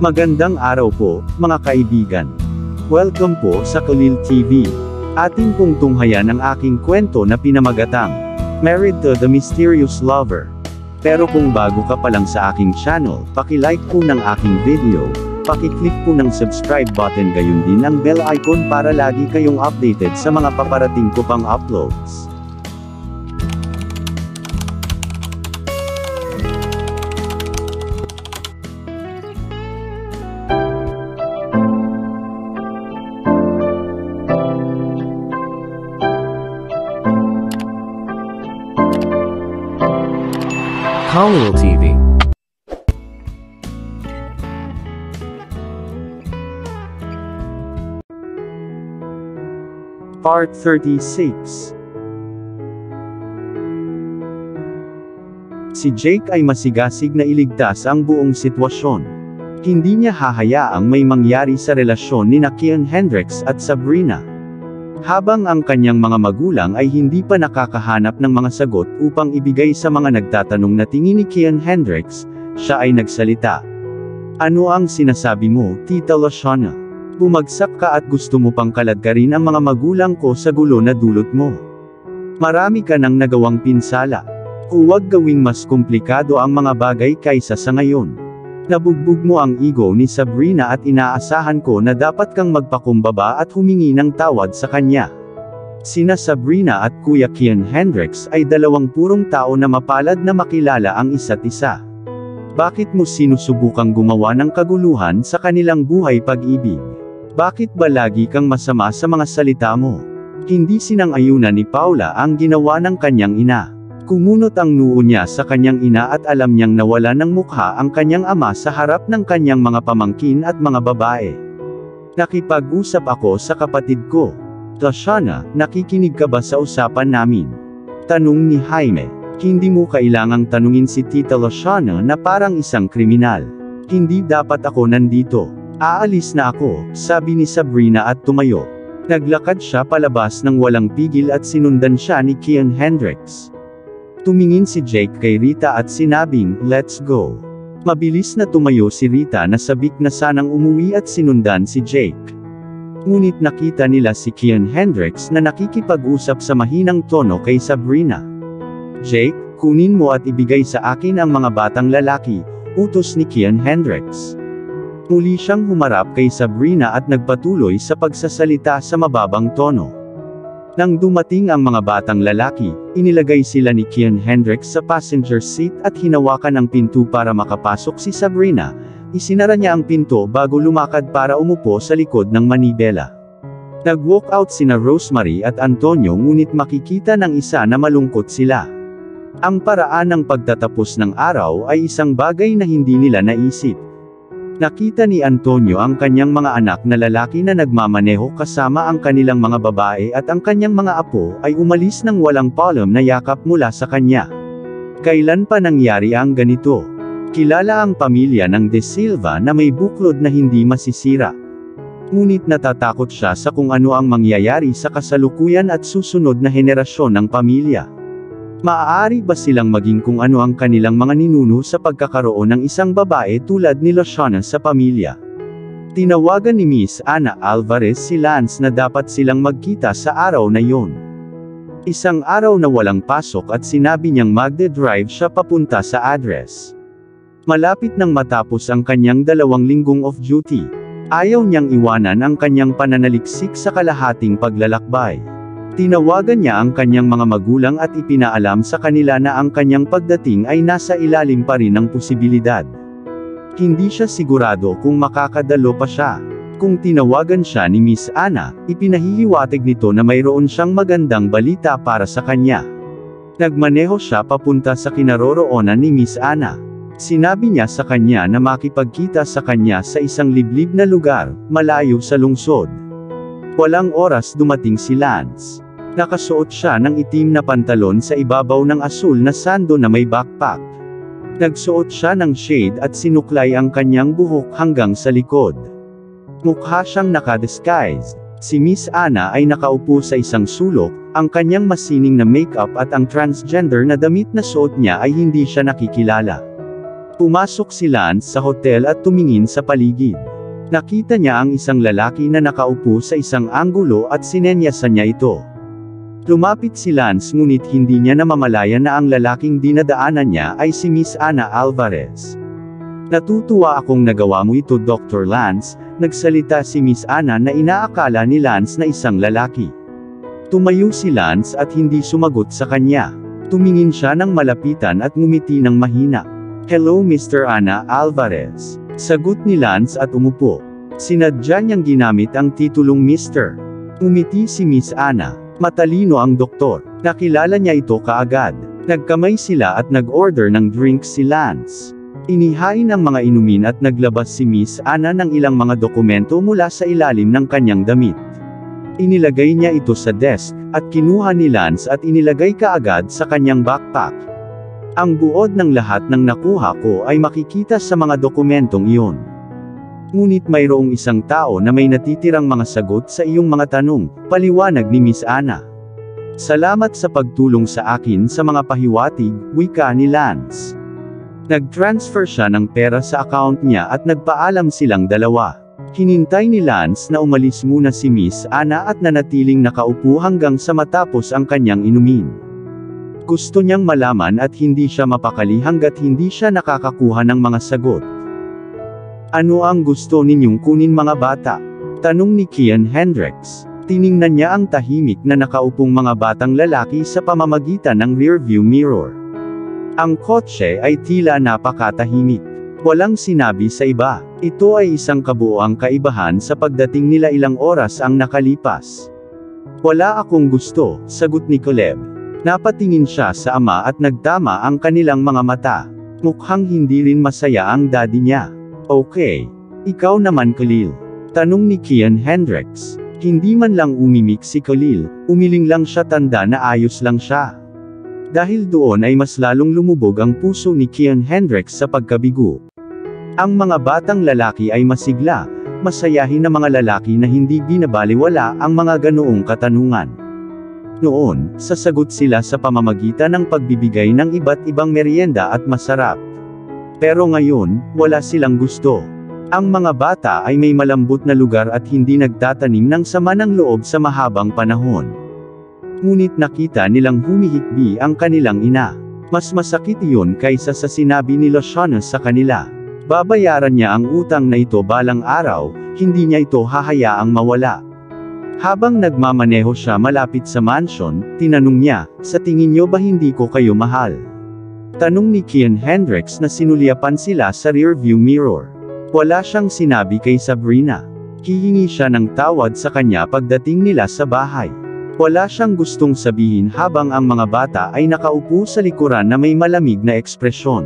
Magandang araw po, mga kaibigan. Welcome po sa Kalil TV. Atin pong tunghayan ang aking kwento na pinamagatang Married to the Mysterious Lover. Pero kung bago ka pa lang sa aking channel, paki-like po ng aking video, paki-click po ng subscribe button gayon din ang bell icon para lagi kayong updated sa mga paparating ko pang uploads. Kalil TV. Part 36. Si Jake ay masigasig na iligtas ang buong sitwasyon. Hindi niya hahayaang may mangyari sa relasyon ni Kian Hendricks at Sabrina. Habang ang kanyang mga magulang ay hindi pa nakakahanap ng mga sagot upang ibigay sa mga nagtatanong na tingin ni Kian Hendricks, siya ay nagsalita. Ano ang sinasabi mo, Tita Lashana? Bumagsak ka at gusto mo pang kaladkarin ang mga magulang ko sa gulo na dulot mo. Marami ka nang nagawang pinsala. Huwag gawing mas komplikado ang mga bagay kaysa sa ngayon. Nabugbog mo ang ego ni Sabrina at inaasahan ko na dapat kang magpakumbaba at humingi ng tawad sa kanya. Sina Sabrina at Kuya Kian Hendricks ay dalawang purong tao na mapalad na makilala ang isa't isa. Bakit mo sinusubukang gumawa ng kaguluhan sa kanilang buhay pag-ibig? Bakit ba lagi kang masama sa mga salita mo? Hindi sinang-ayunan ni Paula ang ginawa ng kanyang ina. Kumunot ang noo niya sa kanyang ina at alam niyang nawala ng mukha ang kanyang ama sa harap ng kanyang mga pamangkin at mga babae. Nakipag-usap ako sa kapatid ko. Lashana, nakikinig ka ba sa usapan namin? Tanong ni Jaime. Hindi mo kailangang tanungin si Tita Lashana na parang isang kriminal. Hindi dapat ako nandito. Aalis na ako, sabi ni Sabrina at tumayo. Naglakad siya palabas ng walang pigil at sinundan siya ni Kian Hendricks. Tumingin si Jake kay Rita at sinabing, "Let's go." Mabilis na tumayo si Rita na sabik na sanang umuwi at sinundan si Jake. Ngunit nakita nila si Kian Hendricks na nakikipag-usap sa mahinang tono kay Sabrina. "Jake, kunin mo at ibigay sa akin ang mga batang lalaki," utos ni Kian Hendricks. Muli siyang humarap kay Sabrina at nagpatuloy sa pagsasalita sa mababang tono. Nang dumating ang mga batang lalaki, inilagay sila ni Kian Hendricks sa passenger seat at hinawakan ang pinto para makapasok si Sabrina. Isinara niya ang pinto bago lumakad para umupo sa likod ng manibela. Nag-walk out sina Rosemary at Antonio ngunit makikita ng isa na malungkot sila. Ang paraan ng pagtatapos ng araw ay isang bagay na hindi nila naisip. Nakita ni Antonio ang kanyang mga anak na lalaki na nagmamaneho kasama ang kanilang mga babae at ang kanyang mga apo ay umalis ng walang palom na yakap mula sa kanya. Kailan pa nangyari ang ganito? Kilala ang pamilya ng De Silva na may buklod na hindi masisira. Ngunit natatakot siya sa kung ano ang mangyayari sa kasalukuyan at susunod na henerasyon ng pamilya. Maaari ba silang maging kung ano ang kanilang mga ninuno sa pagkakaroon ng isang babae tulad ni Lashana sa pamilya? Tinawagan ni Miss Ana Alvarez si Lance na dapat silang magkita sa araw na yon. Isang araw na walang pasok at sinabi niyang magde-drive siya papunta sa address. Malapit nang matapos ang kanyang 2 linggong off-duty. Ayaw niyang iwanan ang kanyang pananaliksik sa kalahating paglalakbay. Tinawagan niya ang kanyang mga magulang at ipinaalam sa kanila na ang kanyang pagdating ay nasa ilalim pa rin ng posibilidad. Hindi siya sigurado kung makakadalo pa siya. Kung tinawagan siya ni Miss Ana, ipinahihiwatig nito na mayroon siyang magandang balita para sa kanya. Nagmaneho siya papunta sa kinaroroonan ni Miss Ana. Sinabi niya sa kanya na makipagkita sa kanya sa isang liblib na lugar, malayo sa lungsod. Walang oras dumating si Lance. Nakasuot siya ng itim na pantalon sa ibabaw ng asul na sando na may backpack. Nagsuot siya ng shade at sinuklay ang kanyang buhok hanggang sa likod. Mukha siyang nakadisguise. Si Miss Ana ay nakaupo sa isang sulok, ang kanyang masining na makeup at ang transgender na damit na suot niya ay hindi siya nakikilala. Pumasok si Lance sa hotel at tumingin sa paligid. Nakita niya ang isang lalaki na nakaupo sa isang anggulo at sinenyasan niya ito. Lumapit si Lance ngunit hindi niya namamalayan na ang lalaking dinadaanan niya ay si Miss Ana Alvarez. Natutuwa akong nagawa mo ito, Dr. Lance, nagsalita si Miss Ana na inaakala ni Lance na isang lalaki. Tumayo si Lance at hindi sumagot sa kanya. Tumingin siya ng malapitan at ngumiti ng mahina. "Hello Mr. Ana Alvarez." Sagot ni Lance at umupo. Sinadya niyang ginamit ang titulong Mr. Umiti si Miss Ana. Matalino ang doktor. Nakilala niya ito kaagad. Nagkamay sila at nag-order ng drinks si Lance. Inihain ang mga inumin at naglabas si Miss Ana ng ilang mga dokumento mula sa ilalim ng kanyang damit. Inilagay niya ito sa desk, at kinuha ni Lance at inilagay kaagad sa kanyang backpack. Ang buod ng lahat ng nakuha ko ay makikita sa mga dokumentong iyon. Ngunit mayroong isang tao na may natitirang mga sagot sa iyong mga tanong, paliwanag ni Miss Ana. Salamat sa pagtulong sa akin sa mga pahiwatig, wika ni Lance. Nag-transfer siya ng pera sa account niya at nagpaalam silang dalawa. Hinintay ni Lance na umalis muna si Miss Ana at nanatiling nakaupo hanggang sa matapos ang kanyang inumin. Gusto niyang malaman at hindi siya mapakali hanggat hindi siya nakakakuha ng mga sagot. "Ano ang gusto ninyong kunin mga bata?" tanong ni Kian Hendricks. Tiningnan niya ang tahimik na nakaupong mga batang lalaki sa pamamagitan ng rearview mirror. Ang kotse ay tila napakatahimik. Walang sinabi sa iba. Ito ay isang kabuoang kaibahan sa pagdating nila ilang oras ang nakalipas. "Wala akong gusto," sagot ni Caleb. Napatingin siya sa ama at nagtama ang kanilang mga mata. Mukhang hindi rin masaya ang daddy niya. "Okay. Ikaw naman Khalil?" tanong ni Kian Hendricks. Hindi man lang umimik si Khalil, umiling lang siya, tanda na ayos lang siya. Dahil doon ay mas lalong lumubog ang puso ni Kian Hendricks sa pagkabigo. Ang mga batang lalaki ay masigla, masayahin na mga lalaki na hindi binabaliwala ang mga ganoong katanungan. Noon, sasagot sila sa pamamagitan ng pagbibigay ng iba't ibang merienda at masarap. Pero ngayon, wala silang gusto. Ang mga bata ay may malambot na lugar at hindi nagtatanim ng sama ng loob sa mahabang panahon. Ngunit nakita nilang humihikbi ang kanilang ina. Mas masakit iyon kaysa sa sinabi ni Luciano sa kanila. Babayaran niya ang utang na ito balang araw, hindi niya ito hahayaang mawala. Habang nagmamaneho siya malapit sa mansion, tinanong niya, "Sa tingin niyo ba hindi ko kayo mahal?" Tanong ni Kian Hendricks na sinulyapan sila sa rearview mirror. Wala siyang sinabi kay Sabrina. Hihingi siya ng tawad sa kanya pagdating nila sa bahay. Wala siyang gustong sabihin habang ang mga bata ay nakaupo sa likuran na may malamig na ekspresyon.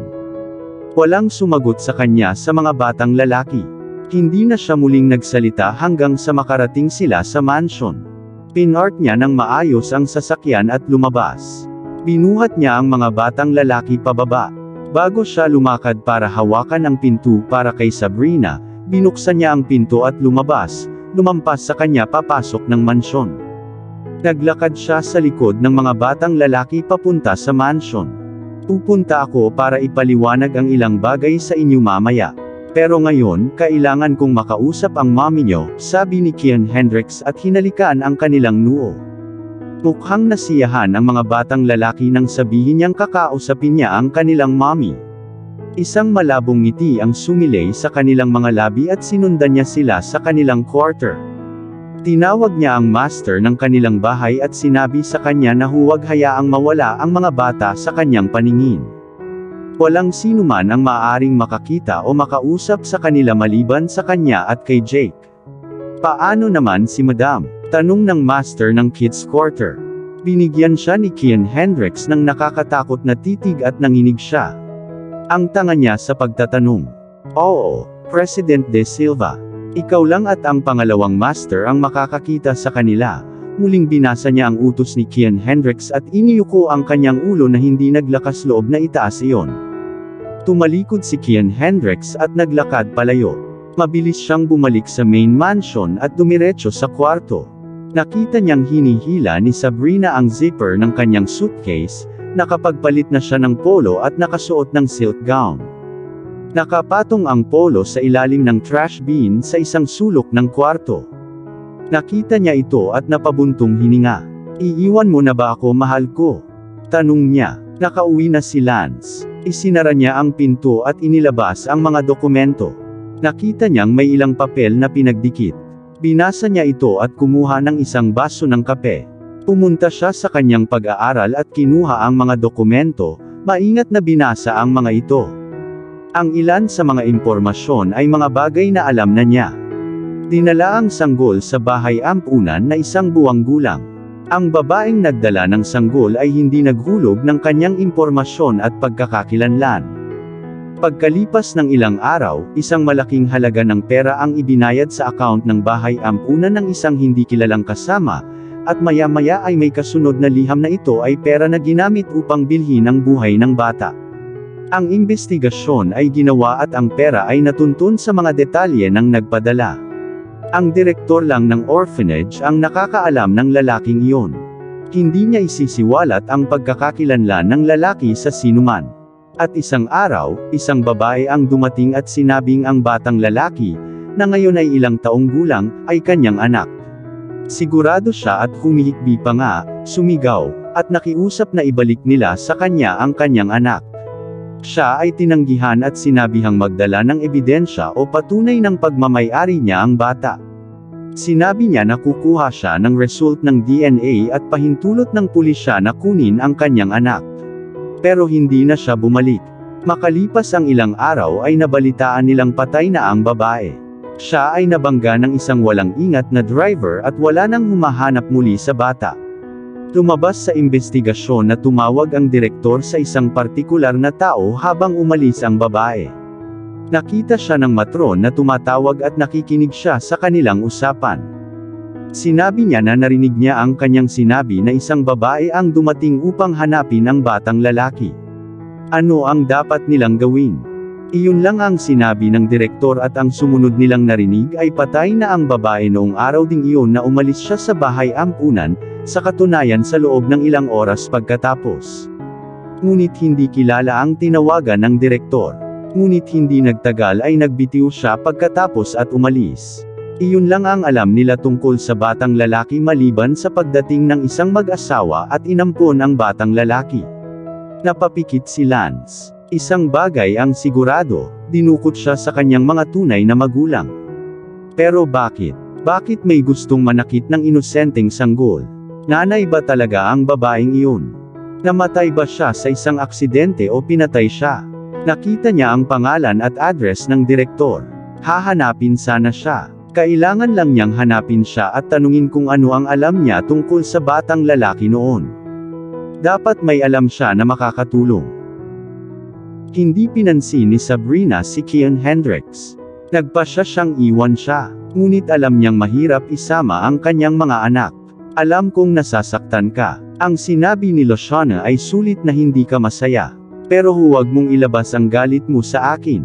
Walang sumagot sa kanya sa mga batang lalaki. Hindi na siya muling nagsalita hanggang sa makarating sila sa mansion. Pinart niya ng maayos ang sasakyan at lumabas. Binuhat niya ang mga batang lalaki pababa. Bago siya lumakad para hawakan ang pinto para kay Sabrina, binuksan niya ang pinto at lumabas, lumampas sa kanya papasok ng mansyon. Naglakad siya sa likod ng mga batang lalaki papunta sa mansion. "Pupunta ako para ipaliwanag ang ilang bagay sa inyo mamaya. Pero ngayon, kailangan kong makausap ang mommy niyo," sabi ni Kian Hendricks at hinalikan ang kanilang noo. Mukhang nasiyahan ang mga batang lalaki nang sabihin niyang kakausapin niya ang kanilang mommy. Isang malabong ngiti ang sumilay sa kanilang mga labi at sinundan niya sila sa kanilang quarter. Tinawag niya ang master ng kanilang bahay at sinabi sa kanya na huwag hayaang mawala ang mga bata sa kanyang paningin. Walang sinuman ang maaaring makakita o makausap sa kanila maliban sa kanya at kay Jake. "Paano naman si Madam?" tanong ng master ng kids quarter. Binigyan siya ni Kian Hendricks ng nakakatakot na titig at nanginig siya. Ang tanga niya sa pagtatanong. "Oo, President De Silva. Ikaw lang at ang pangalawang master ang makakakita sa kanila." Muling binasa niya ang utos ni Kian Hendricks at iniyuko ang kanyang ulo na hindi naglakas loob na itaas iyon. Tumalikod si Kian Hendricks at naglakad palayo. Mabilis siyang bumalik sa main mansion at dumiretso sa kwarto. Nakita niyang hinihila ni Sabrina ang zipper ng kanyang suitcase, nakapagpalit na siya ng polo at nakasuot ng silk gown. Nakapatong ang polo sa ilalim ng trash bin sa isang sulok ng kwarto. Nakita niya ito at napabuntong hininga. "Iiwan mo na ba ako, mahal ko?" tanong niya. Nakauwi na si Lance. Isinara niya ang pinto at inilabas ang mga dokumento. Nakita niyang may ilang papel na pinagdikit. Binasa niya ito at kumuha ng isang baso ng kape. Pumunta siya sa kanyang pag-aaral at kinuha ang mga dokumento, maingat na binasa ang mga ito. Ang ilan sa mga impormasyon ay mga bagay na alam na niya. Dinala ang sanggol sa bahay ampunan na 1 buwang gulang. Ang babaeng nagdala ng sanggol ay hindi naghulog ng kanyang impormasyon at pagkakakilanlan. Pagkalipas ng ilang araw, isang malaking halaga ng pera ang ibinayad sa account ng bahay ampunan ng isang hindi kilalang kasama, at maya-maya ay may kasunod na liham na ito ay pera na ginamit upang bilhin ang buhay ng bata. Ang imbestigasyon ay ginawa at ang pera ay natuntun sa mga detalye ng nagpadala. Ang direktor lang ng orphanage ang nakakaalam ng lalaking iyon. Hindi niya isisiwalat ang pagkakakilanlan ng lalaki sa sinuman. At isang araw, isang babae ang dumating at sinabing ang batang lalaki, na ngayon ay ilang taong gulang, ay kanyang anak. Sigurado siya at humihikbi pa nga, sumigaw, at nakiusap na ibalik nila sa kanya ang kanyang anak. Siya ay tinanggihan at sinabihang magdala ng ebidensya o patunay ng pagmamay-ari niya ang bata. Sinabi niya na kukuha siya ng result ng DNA at pahintulot ng pulisya na kunin ang kanyang anak. Pero hindi na siya bumalik. Makalipas ang ilang araw ay nabalitaan nilang patay na ang babae. Siya ay nabangga ng isang walang ingat na driver at wala nang humahanap muli sa bata. Lumabas sa imbestigasyon na tumawag ang direktor sa isang partikular na tao habang umalis ang babae. Nakita siya ng matron na tumatawag at nakikinig siya sa kanilang usapan. Sinabi niya na narinig niya ang kanyang sinabi na isang babae ang dumating upang hanapin ang batang lalaki. Ano ang dapat nilang gawin? Iyon lang ang sinabi ng direktor at ang sumunod nilang narinig ay patay na ang babae noong araw ding iyon na umalis siya sa bahay ampunan, sa katunayan sa loob ng ilang oras pagkatapos. Ngunit hindi kilala ang tinawagan ng direktor. Ngunit hindi nagtagal ay nagbitiw siya pagkatapos at umalis. Iyon lang ang alam nila tungkol sa batang lalaki maliban sa pagdating ng isang mag-asawa at inampon ang batang lalaki. Napapikit si Lance. Isang bagay ang sigurado, dinukot siya sa kanyang mga tunay na magulang. Pero bakit? Bakit may gustong manakit ng inosenteng sanggol? Nanay ba talaga ang babaeng iyon? Namatay ba siya sa isang aksidente o pinatay siya? Nakita niya ang pangalan at address ng direktor. Hahanapin sana siya. Kailangan lang niyang hanapin siya at tanungin kung ano ang alam niya tungkol sa batang lalaki noon. Dapat may alam siya na makakatulong. Hindi pinansin ni Sabrina si Kian Hendricks. Nagpasya siyang iwan siya. Ngunit alam niyang mahirap isama ang kanyang mga anak. Alam kong nasasaktan ka. Ang sinabi ni Loshana ay sulit na hindi ka masaya. Pero huwag mong ilabas ang galit mo sa akin.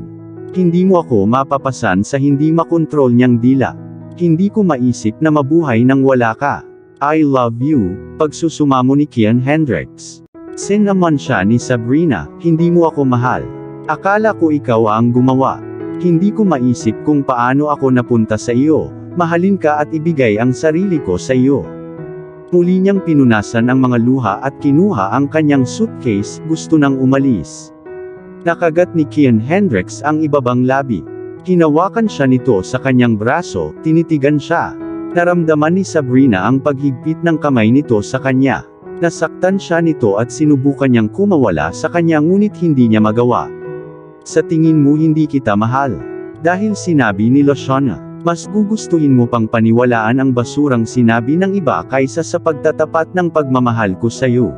Hindi mo ako mapapasan sa hindi makontrol niyang dila. Hindi ko maisip na mabuhay nang wala ka. I love you, pagsusumamo ni Kian Hendricks. Sinaman siya ni Sabrina, hindi mo ako mahal. Akala ko ikaw ang gumawa. Hindi ko maisip kung paano ako napunta sa iyo. Mahalin ka at ibigay ang sarili ko sa iyo. Muli niyang pinunasan ang mga luha at kinuha ang kanyang suitcase, gusto nang umalis. Nakagat ni Kian Hendricks ang ibabang labi. Hinawakan siya nito sa kanyang braso, tinitigan siya. Naramdaman ni Sabrina ang paghigpit ng kamay nito sa kanya. Nasaktan siya nito at sinubukan niyang kumawala sa kanya ngunit hindi niya magawa. Sa tingin mo hindi kita mahal. Dahil sinabi ni Loshana. Mas gugustuhin mo pang paniwalaan ang basurang sinabi ng iba kaysa sa pagtatapat ng pagmamahal ko sa iyo.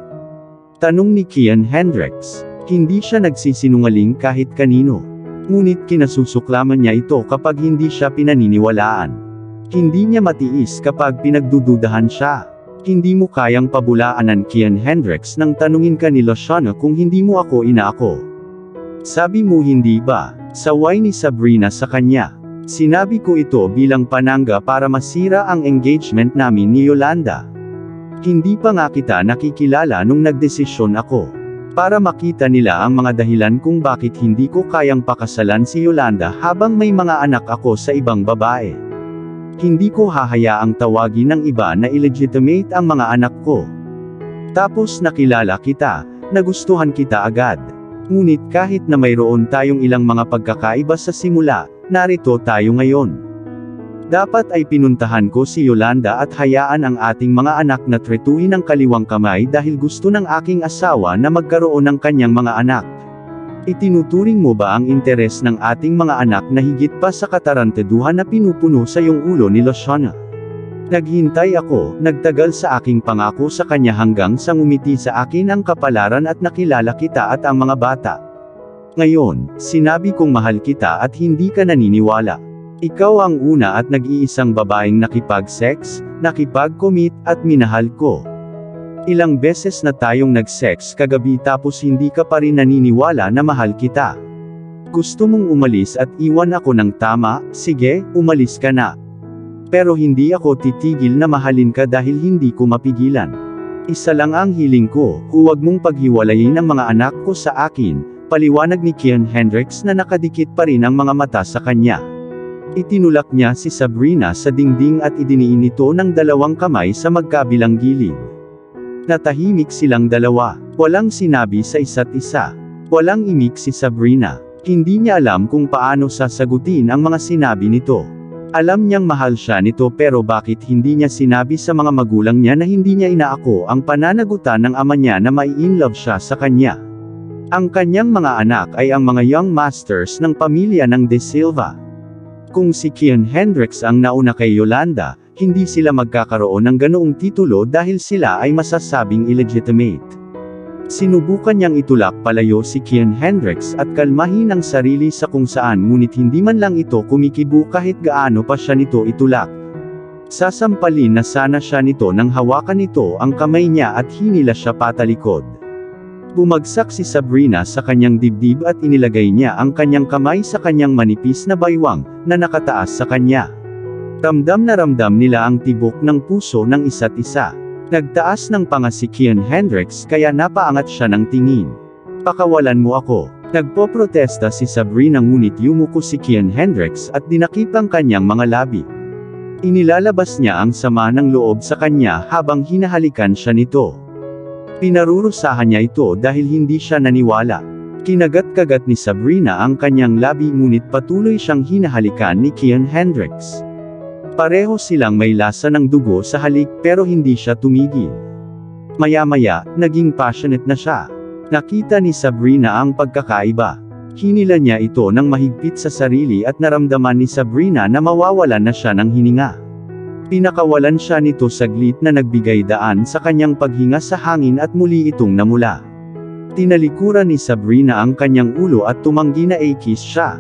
Tanong ni Kian Hendricks. Hindi siya nagsisinungaling kahit kanino. Ngunit kinasusuklaman niya ito kapag hindi siya pinaniniwalaan. Hindi niya matiis kapag pinagdududahan siya. Hindi mo kayang pabulaanan Kian Hendricks nang tanungin ka ni Loshana kung hindi mo ako inaako. Sabi mo hindi ba? Saway ni Sabrina sa kanya. Sinabi ko ito bilang panangga para masira ang engagement namin ni Yolanda. Hindi pa nga kita nakikilala nung nagdesisyon ako. Para makita nila ang mga dahilan kung bakit hindi ko kayang pakasalan si Yolanda habang may mga anak ako sa ibang babae. Hindi ko hahayaang tawagin ng iba na illegitimate ang mga anak ko. Tapos nakilala kita, nagustuhan kita agad. Ngunit kahit na mayroon tayong ilang mga pagkakaiba sa simula, narito tayo ngayon. Dapat ay pinuntahan ko si Yolanda at hayaan ang ating mga anak na tretuhin ng kaliwang kamay dahil gusto ng aking asawa na magkaroon ng kanyang mga anak. Itinuturing mo ba ang interes ng ating mga anak na higit pa sa katarantaduhan na pinupuno sa iyong ulo ni Luciana? Naghintay ako, nagtagal sa aking pangako sa kanya hanggang sa ngumiti sa akin ang kapalaran at nakilala kita at ang mga bata. Ngayon, sinabi kong mahal kita at hindi ka naniniwala. Ikaw ang una at nag-iisang babaeng nakipag-sex, nakipag-commit at minahal ko. Ilang beses na tayong nag-sex kagabi tapos hindi ka pa rin naniniwala na mahal kita. Gusto mong umalis at iwan ako ng tama, sige, umalis ka na. Pero hindi ako titigil na mahalin ka dahil hindi ko mapigilan. Isa lang ang hiling ko, huwag mong paghiwalayin ang mga anak ko sa akin, paliwanag ni Kian Hendricks na nakadikit pa rin ang mga mata sa kanya. Itinulak niya si Sabrina sa dingding at idiniin ito ng dalawang kamay sa magkabilang gilid. Natahimik silang dalawa, walang sinabi sa isa't isa. Walang imik si Sabrina. Hindi niya alam kung paano sasagutin ang mga sinabi nito. Alam niyang mahal siya nito pero bakit hindi niya sinabi sa mga magulang niya na hindi niya inaako ang pananagutan ng ama niya na mai-inlove siya sa kanya. Ang kanyang mga anak ay ang mga young masters ng pamilya ng De Silva. Kung si Kian Hendricks ang nauna kay Yolanda, hindi sila magkakaroon ng ganoong titulo dahil sila ay masasabing illegitimate. Sinubukan niyang itulak palayo si Kian Hendricks at kalmahin ang sarili sa kung saan ngunit hindi man lang ito kumikibo kahit gaano pa siya nito itulak. Sasampalin na sana siya nito nang hawakan nito ang kamay niya at hinila siya patalikod. Bumagsak si Sabrina sa kanyang dibdib at inilagay niya ang kanyang kamay sa kanyang manipis na baywang, na nakataas sa kanya. Ramdam na ramdam nila ang tibok ng puso ng isa't isa. Nagtaas ng panga si Kian Hendricks kaya napaangat siya ng tingin. Pakawalan mo ako. Nagpoprotesta si Sabrina ngunit yumuko si Kian Hendricks at dinakip ang kanyang mga labi. Inilalabas niya ang sama ng loob sa kanya habang hinahalikan siya nito. Pinarurusahan niya ito dahil hindi siya naniwala. Kinagat-kagat ni Sabrina ang kanyang labi ngunit patuloy siyang hinahalikan ni Kian Hendricks. Pareho silang may lasa ng dugo sa halik pero hindi siya tumigil. Maya-maya, naging passionate na siya. Nakita ni Sabrina ang pagkakaiba. Hinila niya ito ng mahigpit sa sarili at naramdaman ni Sabrina na mawawalan na siya ng hininga. Pinakawalan siya nito saglit na nagbigay daan sa kanyang paghinga sa hangin at muli itong namula. Tinalikuran ni Sabrina ang kanyang ulo at tumanggi na i-kiss siya.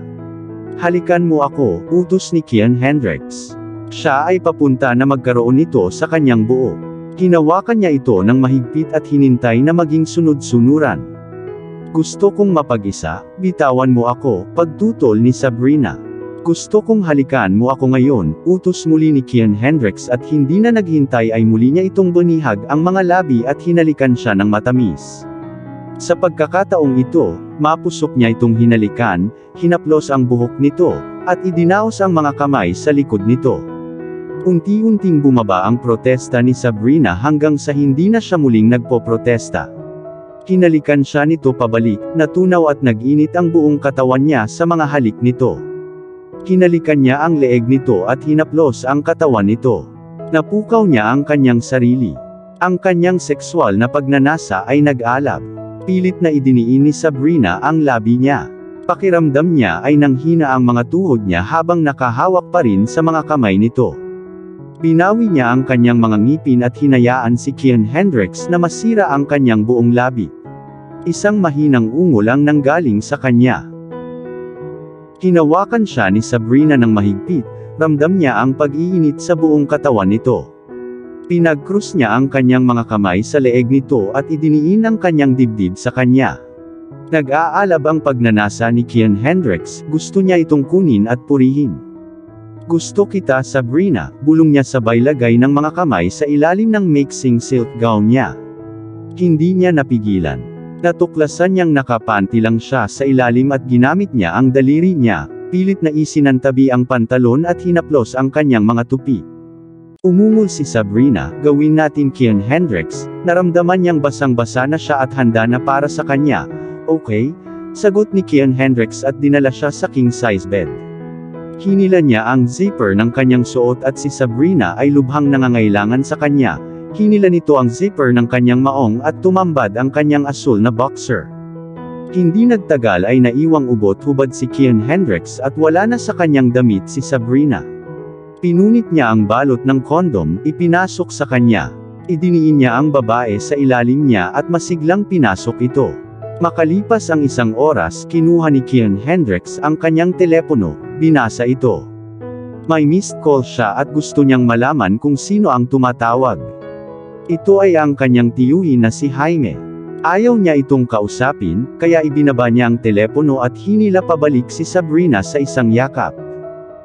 Halikan mo ako, utos ni Kian Hendricks. Siya ay papunta na magkaroon nito sa kanyang buo. Hinawakan niya ito ng mahigpit at hinintay na maging sunod-sunuran. Gusto kong mapag-isa, bitawan mo ako, pagtutol ni Sabrina. Gusto kong halikan mo ako ngayon, utos muli ni Kian Hendricks at hindi na naghintay ay muli niya itong bunihag ang mga labi at hinalikan siya ng matamis. Sa pagkakataong ito, mapusok niya itong hinalikan, hinaplos ang buhok nito, at idinaos ang mga kamay sa likod nito. Unti-unting bumaba ang protesta ni Sabrina hanggang sa hindi na siya muling nagpoprotesta. Hinalikan siya nito pabalik, natunaw at nag-init ang buong katawan niya sa mga halik nito. Hinalikan niya ang leeg nito at hinaplos ang katawan nito. Napukaw niya ang kanyang sarili. Ang kanyang sexual na pagnanasa ay nag-alab. Pilit na idiniin ni Sabrina ang labi niya. Pakiramdam niya ay nanghina ang mga tuhod niya habang nakahawak pa rin sa mga kamay nito. Binawi niya ang kanyang mga ngipin at hinayaan si Kian Hendricks na masira ang kanyang buong labi. Isang mahinang ungol ang nanggaling sa kanya. Hinawakan siya ni Sabrina ng mahigpit, ramdam niya ang pag-iinit sa buong katawan nito. Pinag-cross niya ang kanyang mga kamay sa leeg nito at idiniin ang kanyang dibdib sa kanya. Nag-aalab ang pagnanasa ni Kian Hendricks, gusto niya itong kunin at purihin. Gusto kita Sabrina, bulong niya sabay lagay ng mga kamay sa ilalim ng mixing silk gown niya. Hindi niya napigilan. Natuklasan niyang nakapanty lang siya sa ilalim at ginamit niya ang daliri niya, pilit na isinantabi ang pantalon at hinaplos ang kanyang mga tupi. Umungol si Sabrina, "Gawin natin Kian Hendricks." Naramdaman niyang basang-basa na siya at handa na para sa kanya. "Okay," sagot ni Kian Hendricks at dinala siya sa king-size bed. Hinila niya ang zipper ng kanyang suot at si Sabrina ay lubhang nangangailangan sa kanya. Hinila nito ang zipper ng kanyang maong at tumambad ang kanyang asul na boxer. Hindi nagtagal ay naiwang ubot-hubad si Kian Hendricks at wala na sa kanyang damit si Sabrina. Pinunit niya ang balot ng kondom, ipinasok sa kanya. Idiniin niya ang babae sa ilalim niya at masiglang pinasok ito. Makalipas ang 1 oras, kinuha ni Kian Hendricks ang kanyang telepono, binasa ito. May missed call siya at gusto niyang malaman kung sino ang tumatawag. Ito ay ang kanyang tiyuhin na si Jaime. Ayaw niya itong kausapin, kaya ibinaba niya ang telepono at hinila pabalik si Sabrina sa isang yakap.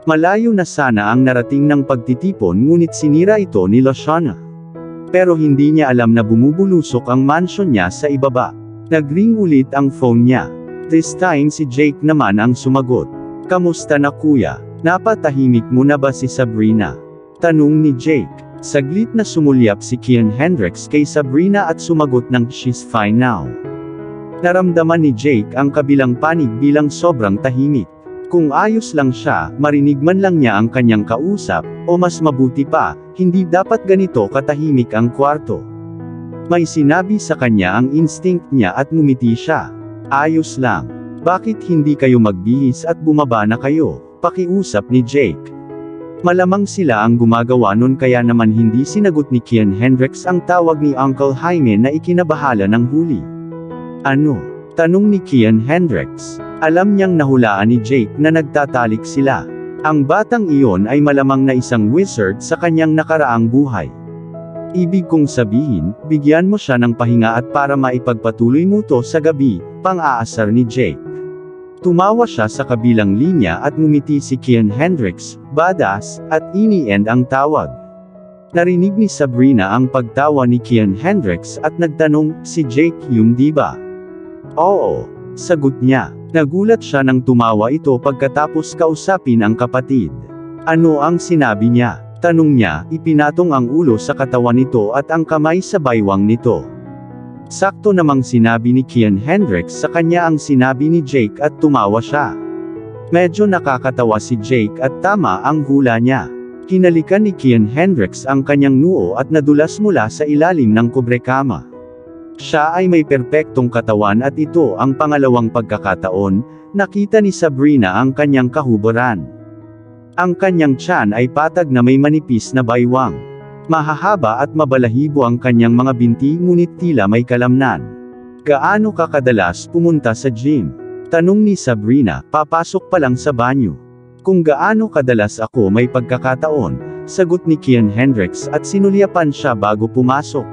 Malayo na sana ang narating ng pagtitipon ngunit sinira ito ni Lashana. Pero hindi niya alam na bumubulusok ang mansion niya sa ibaba. Nagring ulit ang phone niya. This time si Jake naman ang sumagot. "Kamusta na kuya? Napatahimik mo na ba si Sabrina?" tanong ni Jake. Saglit na sumulyap si Kian Hendricks kay Sabrina at sumagot ng "She's fine now." Naramdaman ni Jake ang kabilang panig bilang sobrang tahimik. Kung ayos lang siya, marinig man lang niya ang kanyang kausap, o mas mabuti pa, hindi dapat ganito katahimik ang kwarto. May sinabi sa kanya ang instinct niya at ngumiti siya. "Ayos lang. Bakit hindi kayo magbihis at bumaba na kayo?" pakiusap ni Jake. Malamang sila ang gumagawa nun kaya naman hindi sinagot ni Kian Hendricks ang tawag ni Uncle Jaime na ikinabahala ng huli. "Ano?" tanong ni Kian Hendricks. Alam niyang nahulaan ni Jake na nagtatalik sila. Ang batang iyon ay malamang na isang wizard sa kanyang nakaraang buhay. Ibig kong sabihin, bigyan mo siya ng pahinga at para maipagpatuloy mo to sa gabi, pang-aasar ni Jake. Tumawa siya sa kabilang linya at ngumiti si Kian Hendricks, "Badass," at ini-end ang tawag. Narinig ni Sabrina ang pagtawa ni Kian Hendricks at nagtanong, "Si Jake yun di ba?" "Oo," sagot niya. Nagulat siya nang tumawa ito pagkatapos kausapin ang kapatid. "Ano ang sinabi niya?" tanong niya, ipinatong ang ulo sa katawan nito at ang kamay sa baywang nito. Sakto namang sinabi ni Kian Hendricks sa kanya ang sinabi ni Jake at tumawa siya. Medyo nakakatawa si Jake at tama ang hula niya. Hinalikan ni Kian Hendricks ang kanyang noo at nadulas mula sa ilalim ng kubrekama. Siya ay may perpektong katawan at ito ang pangalawang pagkakataon, nakita ni Sabrina ang kanyang kahubaran. Ang kanyang tiyan ay patag na may manipis na baywang. Mahahaba at mabalahibo ang kanyang mga binti ngunit tila may kalamnan. "Gaano ka kadalas pumunta sa gym?" tanong ni Sabrina, papasok pa lang sa banyo. "Kung gaano kadalas ako may pagkakataon," sagot ni Kian Hendricks at sinulyapan siya bago pumasok.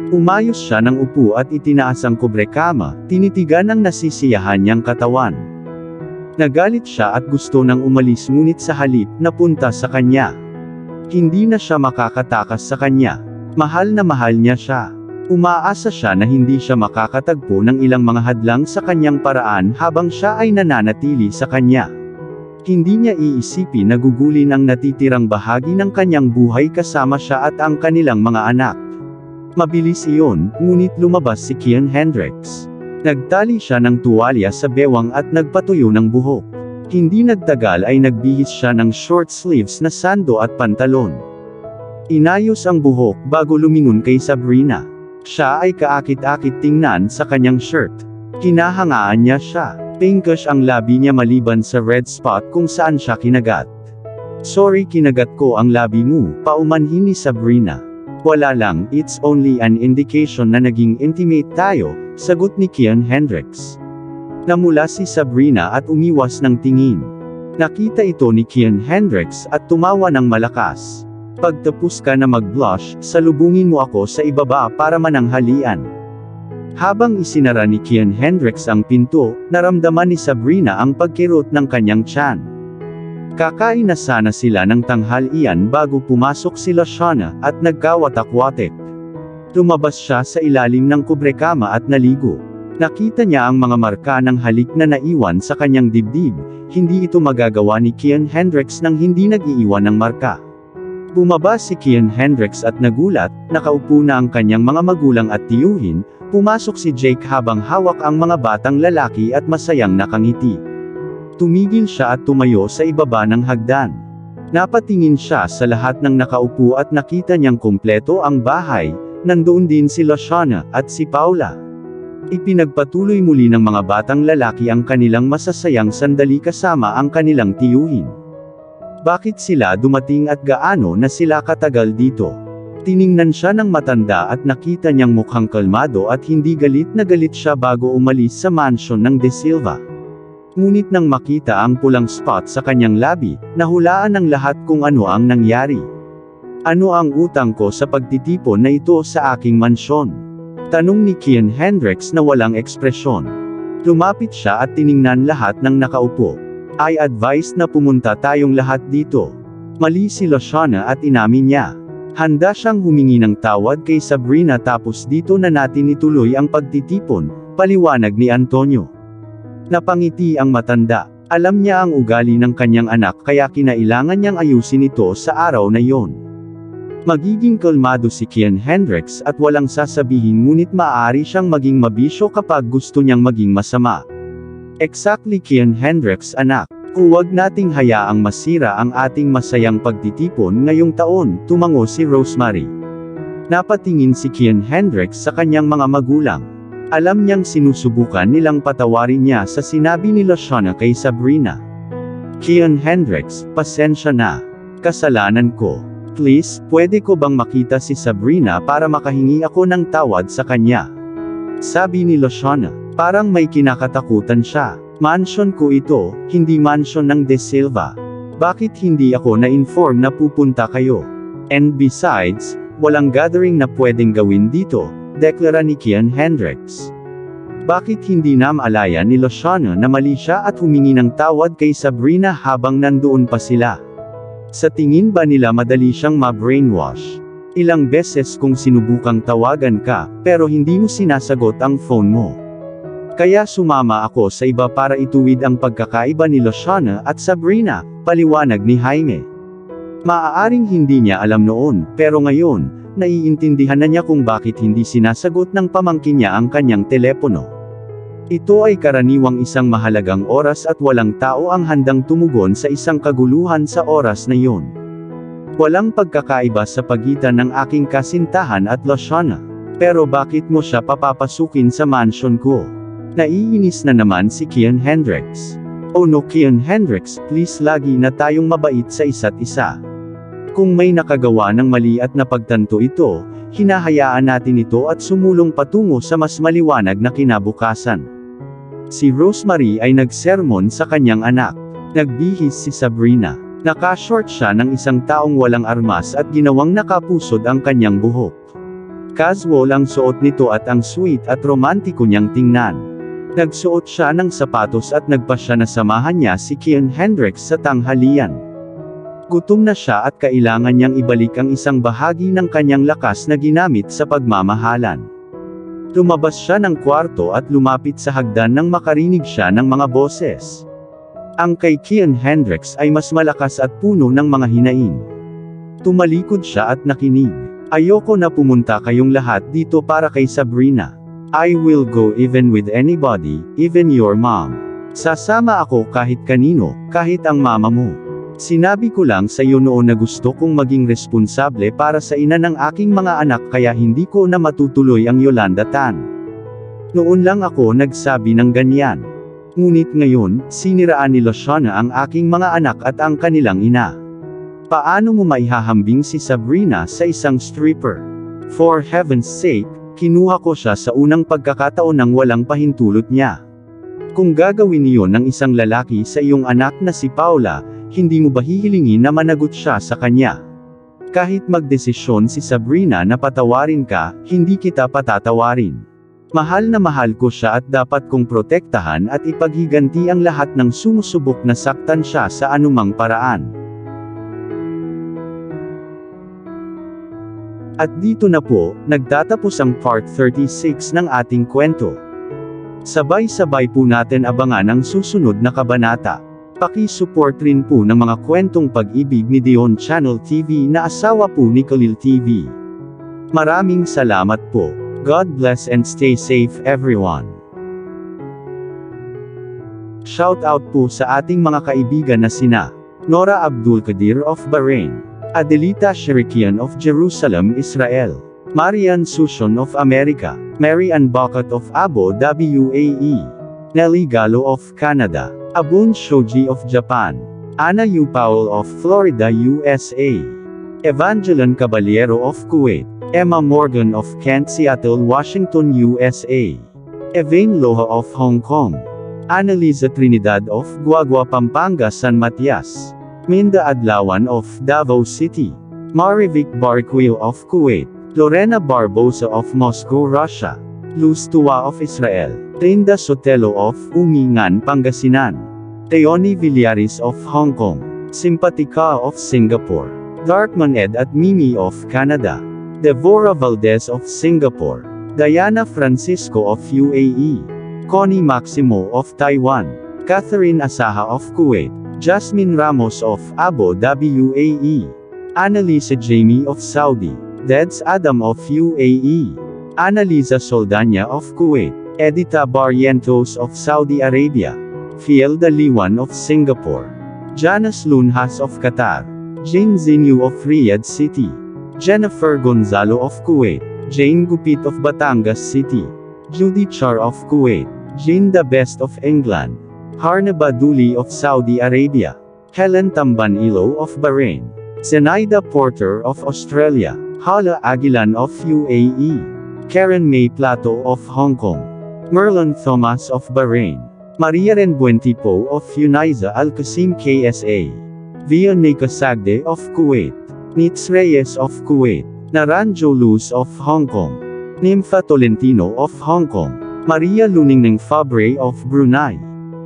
Umayos siya ng upo at itinaas ang kubrekama, tinitigan ang nasisiyahan niyang katawan. Nagalit siya at gusto nang umalis ngunit sa halip, napunta sa kanya. Hindi na siya makakatakas sa kanya. Mahal na mahal niya siya. Umaasa siya na hindi siya makakatagpo ng ilang mga hadlang sa kanyang paraan habang siya ay nananatili sa kanya. Hindi niya iisipin na gugulin ang natitirang bahagi ng kanyang buhay kasama siya at ang kanilang mga anak. Mabilis iyon, ngunit lumabas si Kian Hendricks. Nagtali siya ng tuwalya sa bewang at nagpatuyo ng buhok. Hindi nagtagal ay nagbihis siya ng short sleeves na sando at pantalon. Inayos ang buhok bago lumingon kay Sabrina. Siya ay kaakit-akit tingnan sa kanyang shirt. Kinahangaan niya siya. Pinkish ang labi niya maliban sa red spot kung saan siya kinagat. "Sorry, kinagat ko ang labi mo," paumanhin ni Sabrina. "Wala lang, it's only an indication na naging intimate tayo," sagot ni Kian Hendricks. Namula si Sabrina at umiwas ng tingin. Nakita ito ni Kian Hendricks at tumawa ng malakas. "Pagtapos ka na mag-blush, salubungin mo ako sa ibaba para mananghalian." Habang isinara ni Kian Hendricks ang pinto, naramdaman ni Sabrina ang pagkirot ng kanyang tiyan. Kakain na sana sila ng tanghalian bago pumasok si Lashana, at nagkawatak-watik. Lumabas siya sa ilalim ng kubrekama at naligo. Nakita niya ang mga marka ng halik na naiwan sa kanyang dibdib. Hindi ito magagawa ni Kian Hendricks nang hindi nag-iiwan ng marka. Bumaba si Kian Hendricks at nagulat, nakaupo na ang kanyang mga magulang at tiyuhin. Pumasok si Jake habang hawak ang mga batang lalaki at masayang nakangiti. Tumigil siya at tumayo sa ibaba ng hagdan. Napatingin siya sa lahat ng nakaupo at nakita niyang kumpleto ang bahay. Nandoon din si Lashana at si Paula. Ipinagpatuloy muli ng mga batang lalaki ang kanilang masasayang sandali kasama ang kanilang tiyuhin. Bakit sila dumating at gaano na sila katagal dito? Tiningnan siya ng matanda at nakita niyang mukhang kalmado at hindi galit na galit siya bago umalis sa mansyon ng De Silva. Ngunit nang makita ang pulang spot sa kanyang labi, nahulaan ng lahat kung ano ang nangyari. Ano ang utang ko sa pagtitipon na ito sa aking mansyon? Tanong ni Kian Hendricks na walang ekspresyon. Lumapit siya at tiningnan lahat ng nakaupo. I advise na pumunta tayong lahat dito. Mali si Lashana at inamin niya. Handa siyang humingi ng tawad kay Sabrina tapos dito na natin ituloy ang pagtitipon, paliwanag ni Antonio. Napangiti ang matanda. Alam niya ang ugali ng kanyang anak kaya kinailangan niyang ayusin ito sa araw na yon. Magiging kalmado si Kian Hendricks at walang sasabihin ngunit maaari siyang maging mabisyo kapag gusto niyang maging masama. Exactly Kian Hendricks anak. Huwag nating hayaang masira ang ating masayang pagtitipon ngayong taon, tumango si Rosemary. Napatingin si Kian Hendricks sa kanyang mga magulang. Alam niyang sinusubukan nilang patawarin niya sa sinabi ni Lashana kay Sabrina. Kian Hendricks, pasensya na. Kasalanan ko. Please, pwede ko bang makita si Sabrina para makahingi ako ng tawad sa kanya? Sabi ni Lashana. Parang may kinakatakutan siya. Mansion ko ito, hindi mansion ng De Silva. Bakit hindi ako na-inform na pupunta kayo? And besides, walang gathering na pwedeng gawin dito, deklara ni Kian Hendricks. Bakit hindi namaalaya ni Lashana na mali siya at humingi ng tawad kay Sabrina habang nandoon pa sila? Sa tingin ba nila madali siyang ma-brainwash? Ilang beses kong sinubukang tawagan ka, pero hindi mo sinasagot ang phone mo. Kaya sumama ako sa iba para ituwid ang pagkakaiba ni Lashana at Sabrina, paliwanag ni Jaime. Maaaring hindi niya alam noon, pero ngayon, naiintindihan na niya kung bakit hindi sinasagot ng pamangkin niya ang kanyang telepono. Ito ay karaniwang isang mahalagang oras at walang tao ang handang tumugon sa isang kaguluhan sa oras na iyon. Walang pagkakaiba sa pagitan ng aking kasintahan at Lashana. Pero bakit mo siya papapasukin sa mansion ko? Naiinis na naman si Kian Hendricks. Oh no Kian Hendricks, please lagi na tayong mabait sa isa't isa. Kung may nakagawa ng mali at napagtanto ito, hinahayaan natin ito at sumulong patungo sa mas maliwanag na kinabukasan. Si Rosemary ay nagsermon sa kanyang anak. Nagbihis si Sabrina. Nakashort siya ng isang taong walang armas at ginawang nakapusod ang kanyang buhok. Casual ang suot nito at ang sweet at romantiko niyang tingnan. Nagsuot siya ng sapatos at nagpa siya na samahan niya si Kian Hendricks sa tanghalian. Gutom na siya at kailangan niyang ibalik ang isang bahagi ng kanyang lakas na ginamit sa pagmamahalan. Lumabas siya ng kwarto at lumapit sa hagdan nang makarinig siya ng mga boses. Ang kay Kian Hendricks ay mas malakas at puno ng mga hinaing. Tumalikod siya at nakinig. Ayoko na pumunta kayong lahat dito para kay Sabrina. I will go even with anybody, even your mom. Sasama ako kahit kanino, kahit ang mama mo. Sinabi ko lang sa iyo noon na gusto kong maging responsable para sa ina ng aking mga anak kaya hindi ko na matutuloy ang Yolanda Tan. Noon lang ako nagsabi ng ganyan. Ngunit ngayon, siniraan ni Lashana ang aking mga anak at ang kanilang ina. Paano mo maihahambing si Sabrina sa isang stripper? For heaven's sake, kinuha ko siya sa unang pagkakataon nang walang pahintulot niya. Kung gagawin niyon ng isang lalaki sa iyong anak na si Paula, hindi mo ba hihilingin na managot siya sa kanya? Kahit magdesisyon si Sabrina na patawarin ka, hindi kita patatawarin. Mahal na mahal ko siya at dapat kong protektahan at ipaghiganti ang lahat ng sumusubok na saktan siya sa anumang paraan. At dito na po, nagtatapos ang part 36 ng ating kwento. Sabay-sabay po natin abangan ang susunod na kabanata. Paki-support rin po ng mga kwentong pag-ibig ni Dion Channel TV na asawa po ni Khalil TV. Maraming salamat po. God bless and stay safe everyone. Shout out po sa ating mga kaibigan na sina Nora Abdul Qadir of Bahrain, Adelita Sherikian of Jerusalem, Israel, Marian Sushon of America, Mary Ann Bakat of Abu Dhabi UAE, Nelly Gallo of Canada, Abun Shoji of Japan, Anna U. Powell of Florida, USA, Evangeline Caballero of Kuwait, Emma Morgan of Kent, Seattle, Washington, USA, Evain Loha of Hong Kong, Annalisa Trinidad of Guagua, Pampanga, San Matias, Minda Adlawan of Davao City, Marivic Barquil of Kuwait, Lorena Barbosa of Moscow, Russia, Luz Tua of Israel, Trinda Sotelo of Umingan, Pangasinan, Teoni Villaris of Hong Kong, Simpatica of Singapore, Darkman Ed at Mimi of Canada, Devora Valdez of Singapore, Diana Francisco of UAE, Connie Maximo of Taiwan, Catherine Asaha of Kuwait, Jasmine Ramos of Abu Dhabi UAE, Annalisa Jamie of Saudi, Deds Adam of UAE, Annalisa Soldanya of Kuwait, Edita Barrientos of Saudi Arabia, Fielda Liwan of Singapore, Janice Lunhas of Qatar, Jane Zinu of Riyadh City, Jennifer Gonzalo of Kuwait, Jane Gupit of Batangas City, Judy Char of Kuwait, Jean the Best of England, Harna Baduli of Saudi Arabia, Helen Tambanilo of Bahrain, Zenaida Porter of Australia, Hala Aguilan of UAE, Karen May Plato of Hong Kong, Merlin Thomas of Bahrain, Maria Renbuentipo of Uniza Al-Qasim KSA, Via Sagde of Kuwait, Nitz Reyes of Kuwait, Naranjo Luz of Hong Kong, Nympha Tolentino of Hong Kong, Maria Luningning Fabre of Brunei,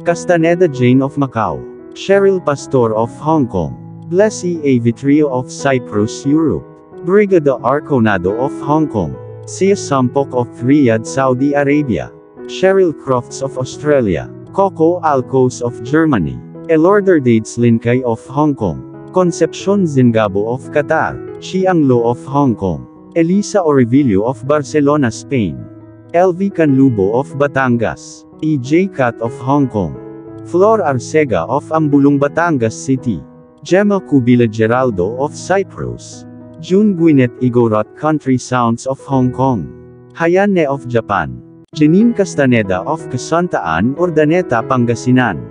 Castaneda Jane of Macau, Cheryl Pastor of Hong Kong, Blessy A. Vitrio of Cyprus, Europe, Brigada Arconado of Hong Kong, Sia Sampok of Riyadh, Saudi Arabia, Cheryl Crofts of Australia, Coco Alcos of Germany, Elorder Dates Linkay of Hong Kong, Concepcion Zingabo of Qatar, Chiang Lo of Hong Kong, Elisa Orivilio of Barcelona, Spain, LV Canlubo of Batangas, EJ Cat of Hong Kong, Flor Arcega of Ambulong, Batangas City, Gemma Cubila Geraldo of Cyprus, June Gwyneth Igorot Country Sounds of Hong Kong, Hayane of Japan, Janine Castaneda of Casantaan, Urdaneta, Pangasinan,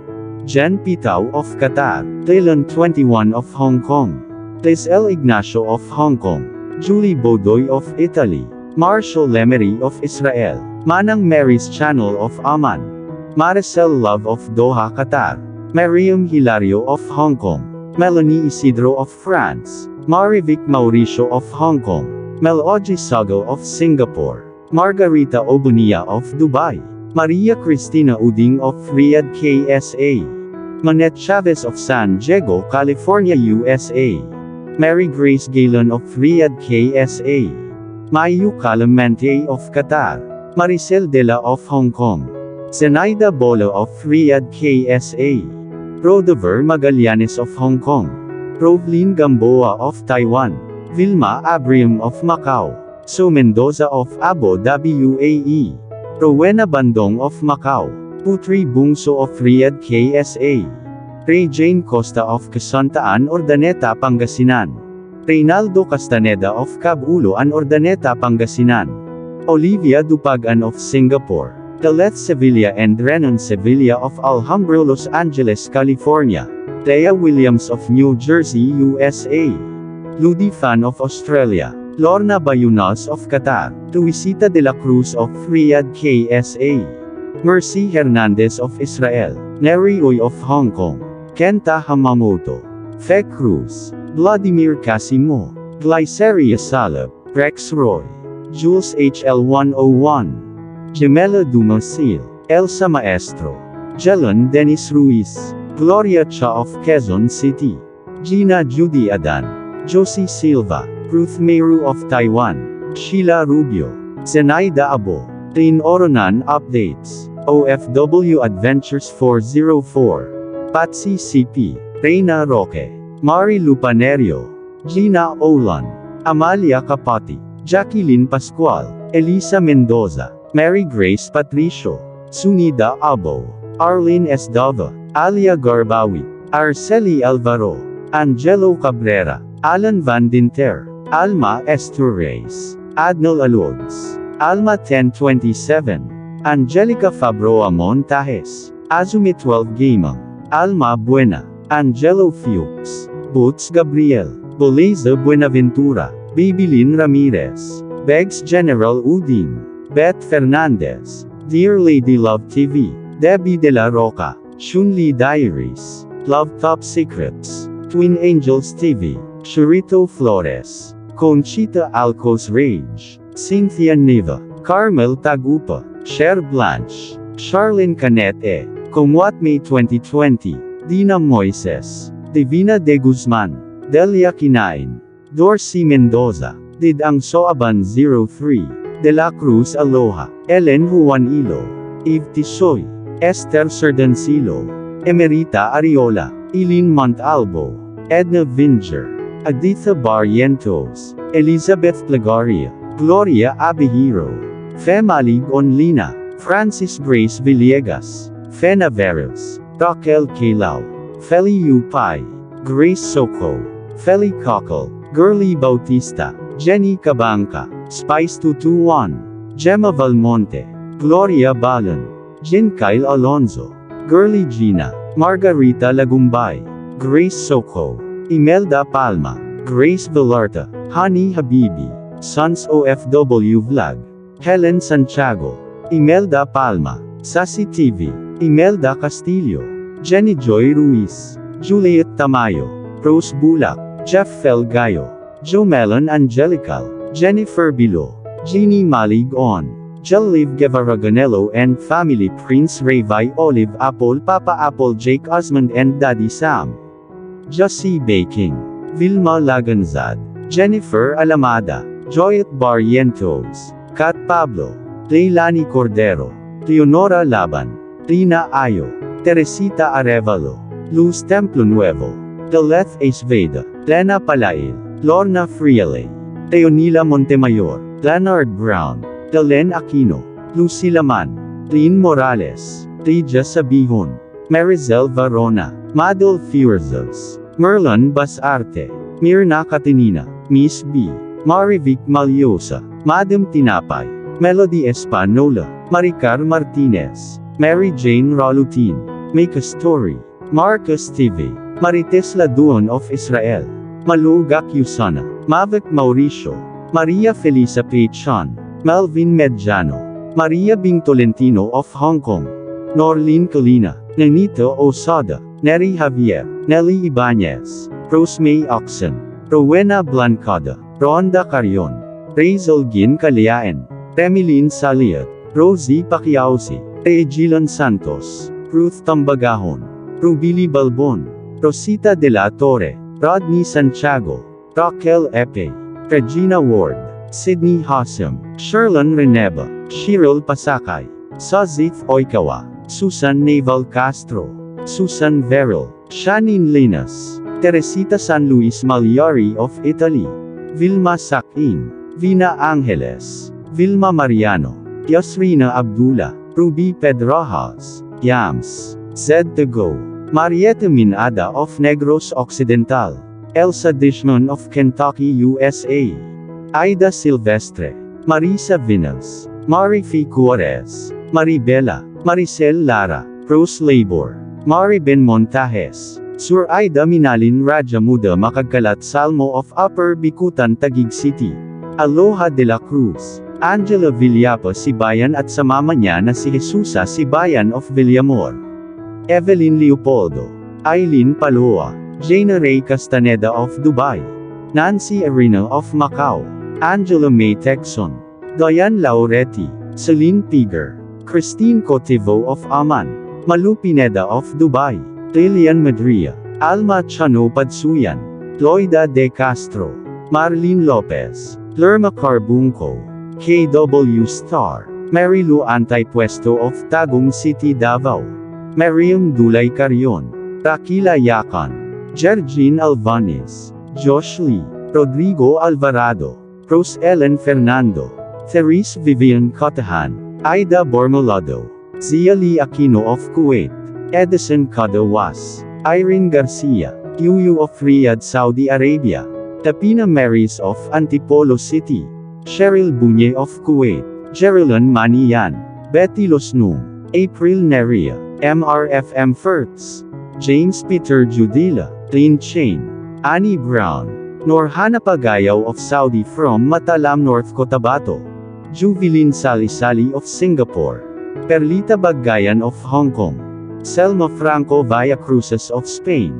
Jen Pitao of Qatar, Taylon 21 of Hong Kong, Tesel Ignacio of Hong Kong, Julie Bodoy of Italy, Marshall Lemery of Israel, Manang Mary's Channel of Amman, Maricel Love of Doha, Qatar, Mariam Hilario of Hong Kong, Melanie Isidro of France, Marivic Mauricio of Hong Kong, Meloji Sago of Singapore, Margarita Obunia of Dubai, Maria Cristina Uding of Riyadh KSA, Manette Chavez of San Diego, California, USA, Mary Grace Galen of Riyadh KSA, Mayu Calamente of Qatar, Maricel Dela of Hong Kong, Zenaida Bolo of Riyadh KSA, Rodover Magallanes of Hong Kong, Rovlin Gamboa of Taiwan, Vilma Abrium of Macau, So Mendoza of Abu Dhabi UAE, Rowena Bandong of Macau, Putri Bungso of Riyadh KSA, Ray Jane Costa of Casantaan, Urdaneta, Pangasinan, Reynaldo Castaneda of Cabuloan, Urdaneta, Pangasinan, Olivia Dupagan of Singapore, Daleth Sevilla and Renan Sevilla of Alhambra, Los Angeles, California, Thea Williams of New Jersey, USA, Ludi Fan of Australia, Lorna Bayunas of Qatar, Luisita de la Cruz of Riyadh KSA, Mercy Hernandez of Israel, Neri Uy of Hong Kong, Kenta Hamamoto, Fe Cruz, Vladimir Casimo, Glyceria Salab, Rex Roy, Jules HL101, Gemela Dumasil, Elsa Maestro, Jelon Dennis Ruiz, Gloria Cha of Quezon City, Gina Judy Adan, Josie Silva, Ruth Meru of Taiwan, Sheila Rubio, Zenaida Abo, Tin Oronan Updates, OFW Adventures 404. Patsy CP, Reina Roque, Mari Lupanerio, Gina Olan, Amalia Capati, Jacqueline Pascual, Elisa Mendoza, Mary Grace Patricio, Sunida Abo, Arlene Esdava, Alia Garbawi, Arceli Alvaro, Angelo Cabrera, Alan Van Dinter, Alma Estures, Adnal Alods, Alma 1027, Angelica Fabroa Montajes, Azumi 12 Gamang, Alma Buena, Angelo Fuchs, Boots Gabriel, Boleza Buenaventura, Babylin Ramirez, Begs General Udin, Beth Fernandez, Dear Lady Love TV, Debbie De La Roca, Shunli Diaries, Love Top Secrets, Twin Angels TV, Churito Flores, Conchita Alcos Rage, Cynthia Neva, Carmel Tagupa, Cher Blanche, Charlene Canete, Comwat May 2020, Dina Moises, Divina de Guzman, Delia Kinain, Dorsey Mendoza, Didang Soaban 03, De La Cruz Aloha, Ellen Juanilo, Eve Tisoy, Esther Serdancilo, Emerita Ariola, Eileen Montalvo, Edna Vinger, Aditha Barrientos, Elizabeth Plagaria, Gloria Abihiro, Femalig Onlina, Francis Grace Villegas, Fena Veros, Raquel Calao, Feli Upai, Grace Soco, Feli Cockle, Girly Bautista, Jenny Cabanca, Spice 221, Gemma Valmonte, Gloria Balan, Jin Kyle Alonzo, Girly Gina, Margarita Lagumbay, Grace Soco, Imelda Palma, Grace Villarta, Hani Habibi, Sons OFW Vlog, Helen Santiago, Imelda Palma, Sassy TV, Imelda Castillo, Jenny Joy Ruiz, Juliet Tamayo, Rose Bulak, Jeff Felgayo, Jomelon Angelical, Jennifer Bilo, Jeannie Malig On, Jeliv Guevara Ganelo and Family, Prince Ravai Olive Apple, Papa Apple, Jake Osmond and Daddy Sam, Jussie Baking, Vilma Laganzad, Jennifer Alamada, Joyet Barrientos, Kat Pablo, Leilani Cordero, Leonora Laban, Rina Ayo, Teresita Arevalo, Luz Templo Nuevo, Deleth Ace-Veda, Lena Palail, Lorna Friele, Teonila Montemayor, Leonard Brown, Delen Aquino, Lucy Laman, Lynn Morales, Rija Sabihon, Marizel Varona, Madel Fuerzos, Merlon Basarte, Mirna Catinina, Miss B, Marivic Malyosa, Madam Tinapay, Melody Espanola, Maricar Martinez, Mary Jane Ralutin, Make a Story, Marcus TV, Marites Laduon of Israel, Malu Gakyusana, Mavic Mauricio, Maria Felisa Pechan, Melvin Medjano, Maria Bing Tolentino of Hong Kong, Norlene Colina, Nenito Osada, Neri Javier, Nelly Ibanez, Rosemay Oxen, Rowena Blancada, Rhonda Carion, Razel Gin Caliaen, Remilin Saliat, Rosie Paquiausi, Regilan Santos, Ruth Tambagahon, Rubili Balbon, Rosita de la Torre, Rodney Santiago, Raquel Epe, Regina Ward, Sydney Hassam, Sherlon Reneba, Shirl Pasakay, Sazith Oikawa, Susan Naval Castro, Susan Veril, Shanine Linas, Teresita San Luis Malyari of Italy, Vilma Sakin, Vina Angeles, Vilma Mariano, Yasrina Abdullah, Ruby Pedrajas, Yams, Zed to Go, Marietta Minada of Negros Occidental, Elsa Dishman of Kentucky, USA, Aida Silvestre, Marisa Vinals, Marifi Cuarez, Maribela, Maricel Lara, Rose Labor, Mariben Montajes, Sur Aida Minalin Raja Muda Makagkalat Salmo of Upper Bikutan Taguig City, Aloha de la Cruz, Angela Villapa Sibayan at sa mama niya na si Jesusa Sibayan of Villamor, Evelyn Leopoldo, Eileen Paloa, Jana Ray Castaneda of Dubai, Nancy Arena of Macau, Angela May Texon, Diane Lauretti, Celine Piger, Christine Cotivo of Aman, Malu Pineda of Dubai, Lilian Madria, Alma Chano Padsuyan, Loida De Castro, Marlene Lopez, Lerma Carbunco, KW Star, Mary Lou Antipwesto of Tagum City, Davao. Mariam Dulay Carion. Rakila Yakan. Jergine Alvanes. Josh Lee. Rodrigo Alvarado. Rose Ellen Fernando. Therese Vivian Cotahan. Aida Bormolado. Zia Lee Aquino of Kuwait. Edison Cadawas. Irene Garcia. Yuyu of Riyadh, Saudi Arabia. Tapina Maris of Antipolo City. Cheryl Bunye of Kuwait. Jerilyn Manian. Betty Losnum. April Neria. MRFM Fertz. James Peter Judila. Lynn Chain. Annie Brown. Norhana Pagayaw of Saudi from Matalam, North Cotabato. Juvilin Salisali of Singapore. Perlita Bagayan of Hong Kong. Selma Franco Villa Cruces of Spain.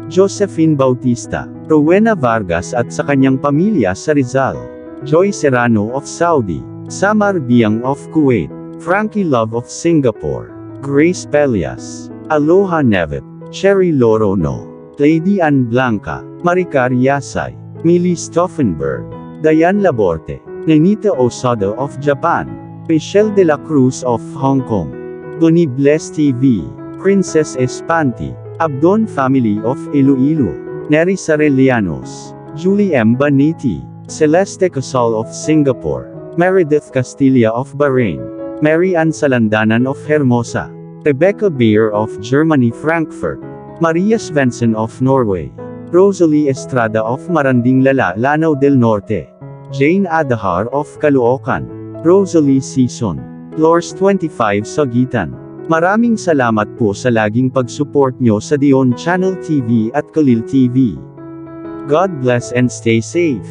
Josephine Bautista. Rowena Vargas at sa kanyang pamilya sa Rizal. Joy Serrano of Saudi. Samar Biang of Kuwait. Frankie Love of Singapore. Grace Pelias. Aloha Nevet. Cherry Lorono. Lady Ann Blanca. Maricar Yasay. Millie Stauffenberg. Diane Laborte. Nenita Osada of Japan. Michelle de la Cruz of Hong Kong. Tony Bless TV. Princess Espanti. Abdon family of Iloilo. Neri Sarelianos. Julie M. Baniti. Celeste Casal of Singapore. Meredith Castilla of Bahrain. Mary Ann Salandanan of Hermosa. Rebecca Beer of Germany, Frankfurt. Maria Svensson of Norway. Rosalie Estrada of Maranding Lala, Lanao del Norte. Jane Adahar of Caloocan. Rosalie Season. Lors 25 Sagitan. Maraming salamat po sa laging pag-support nyo sa Dion Channel TV at Kalil TV. God bless and stay safe.